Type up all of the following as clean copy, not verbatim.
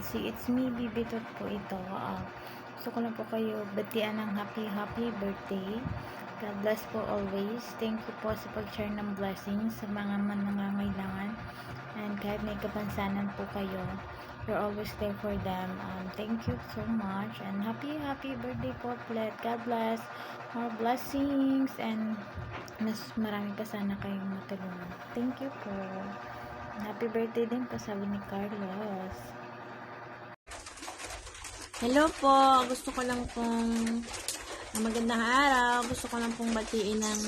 Nancy. It's me, Bibitot po ito. Gusto ko lang po kayo batian ng happy birthday. God bless po always. Thank you po sa pag-share ng blessings sa mga nangangailangan. And kahit may kapansanan po kayo, you're always there for them. Thank you so much. And happy birthday po ulit. God bless. More blessings. And mas marami pa sana kayong matulungan. Thank you po. Happy birthday din po, sabi ni Carlos. Hello po, gusto ko lang pong magandang araw. Gusto ko lang pong batiin ng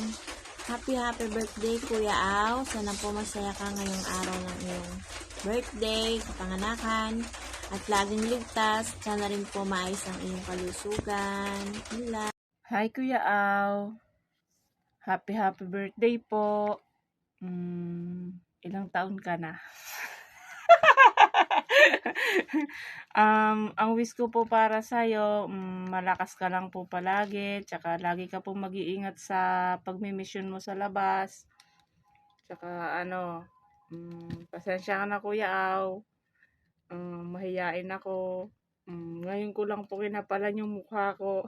happy birthday Kuya Au. Sana po masaya ka ngayong araw ng iyong birthday, kapanganakan, at laging ligtas. Sana rin po maayos ang iyong kalusugan. Hila. Hi Kuya Au. Happy birthday po. Ilang taon ka na? Ang wish ko po para sa'yo, malakas ka lang po palagi, tsaka lagi ka po mag-iingat sa pagmimisyon mo sa labas. Tsaka pasensya ka na Kuya Au. Mahiyain ako. Ngayon ko lang po kinapalan yung mukha ko.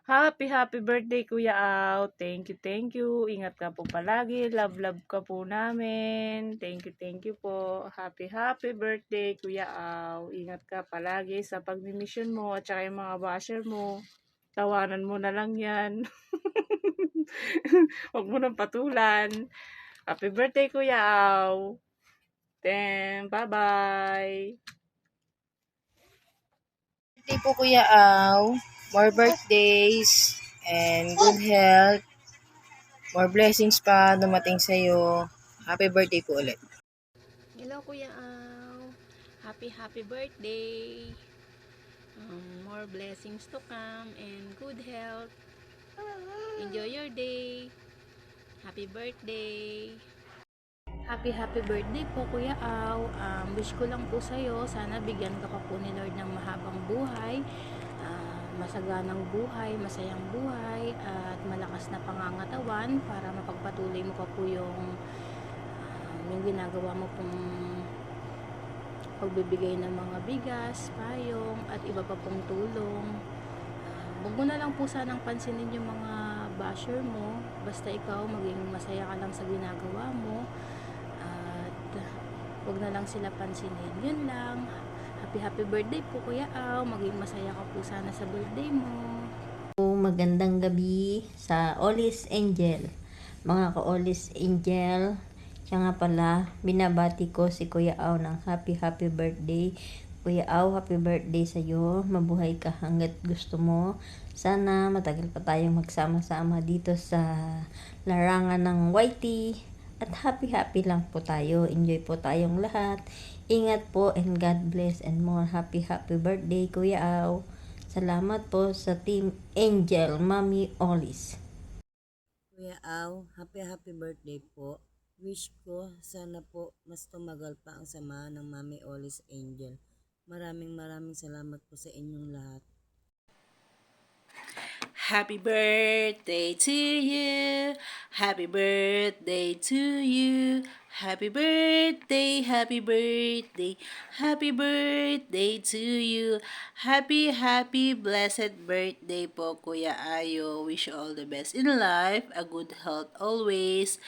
Happy birthday Kuya Au. Thank you. Ingat ka po palagi. Love ka po namin. Thank you po. Happy birthday Kuya Au. Ingat ka palagi sa pagmimisyon mo at saka yung mga basher mo. Tawanan mo na lang yan. Huwag mo nang patulan. Happy birthday Kuya Au. Then, bye-bye. Birthday po Kuya Au. More birthdays and good health. More blessings pa dumating sa'yo. Happy birthday po ulit. Hello Kuya Au. Happy birthday. More blessings to come and good health. Enjoy your day. Happy birthday. Happy birthday po Kuya Au. Wish ko lang po sa'yo, sana bigyan ka pa po ni Lord ng mahabang buhay, masaganang buhay, masayang buhay, at malakas na pangangatawan para mapagpatuloy mo pa po yung ginagawa mo pong pagbibigay ng mga bigas, payong, at iba pa pong tulong. Huwag mo na lang po sanang pansinin yung mga basher mo, basta ikaw maging masaya ka lang sa ginagawa mo, at huwag na lang sila pansinin. Yun lang. Happy birthday po Kuya Au. Maging masaya ka po sana sa birthday mo. Magandang gabi sa Olis Angel. Mga ka-Olis Angel, siya nga pala, binabati ko si Kuya Au ng happy birthday. Kuya Au, happy birthday sa'yo. Mabuhay ka hanggat gusto mo. Sana matagal pa tayong magsama-sama dito sa larangan ng YT. At happy lang po tayo. Enjoy po tayong lahat. Ingat po and God bless and more. Happy birthday Kuya Au. Salamat po sa Team Angel, Mami Olis. Kuya Au, happy birthday po. Wish ko sana po mas tumagal pa ang samahan ng Mami Olis Angel. Maraming salamat po sa inyong lahat. Happy birthday to you. Happy birthday to you. Happy birthday. Happy birthday to you. Happy blessed birthday po Kuya Ayo. Wish you all the best in life, a good health always,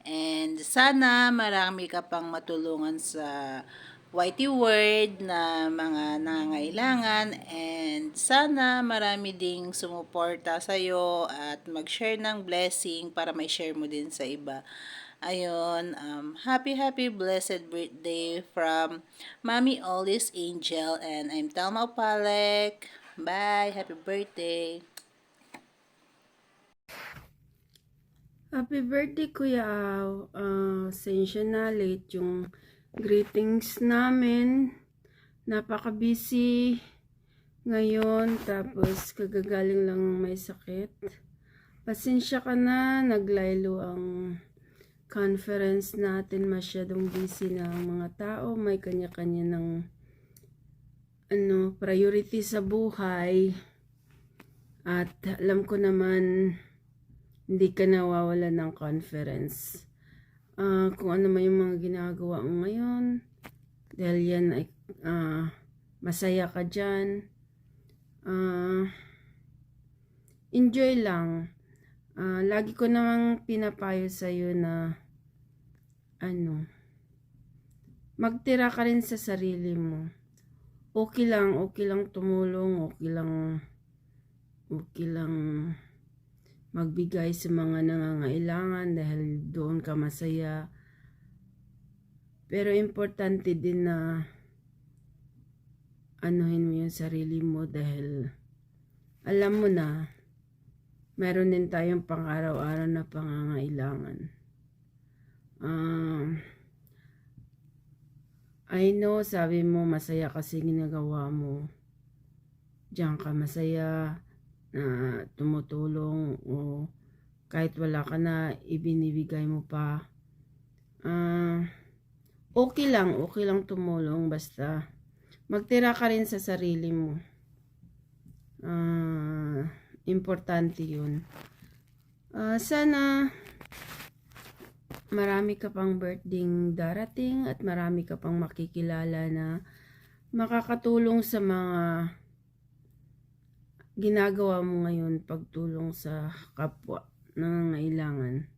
and sana marami ka pang matulungan sa YT Word na mga nangangailangan, and sana marami ding sumuporta sa'yo at mag-share ng blessing para may share mo din sa iba. Ayun, happy blessed birthday from Mami Olis Angel, and I'm Telma Palek. Bye, happy birthday. Happy birthday Kuya Au. Sensya na late yung greetings namin. Napaka-busy ngayon, tapos kagagaling lang may sakit. Pasensya ka na, naglaylo ang conference natin, masyadong busy na ang mga tao, may kanya-kanya ng priority sa buhay. At alam ko naman hindi ka nawawala ng conference. Kung ano man yung mga ginagawa mo ngayon, Dahil yan ay masaya ka dyan. Enjoy lang. Lagi ko namang pinapayo sa'yo na magtira ka rin sa sarili mo. Okay lang tumulong, okay lang magbigay sa mga nangangailangan dahil doon ka masaya. Pero importante din na anuhin mo yung sarili mo dahil alam mo na meron din tayong pang-araw-araw na pangangailangan. I know, sabi mo masaya kasi ginagawa mo. Diyan ka masaya na tumutulong o kahit wala ka na, ibinibigay mo pa. Okay lang tumulong basta magtira ka rin sa sarili mo. Importante yun. Sana marami ka pang birthday darating at marami ka pang makikilala na makakatulong sa mga ginagawa mo ngayon, pagtulong sa kapwa nangangailangan.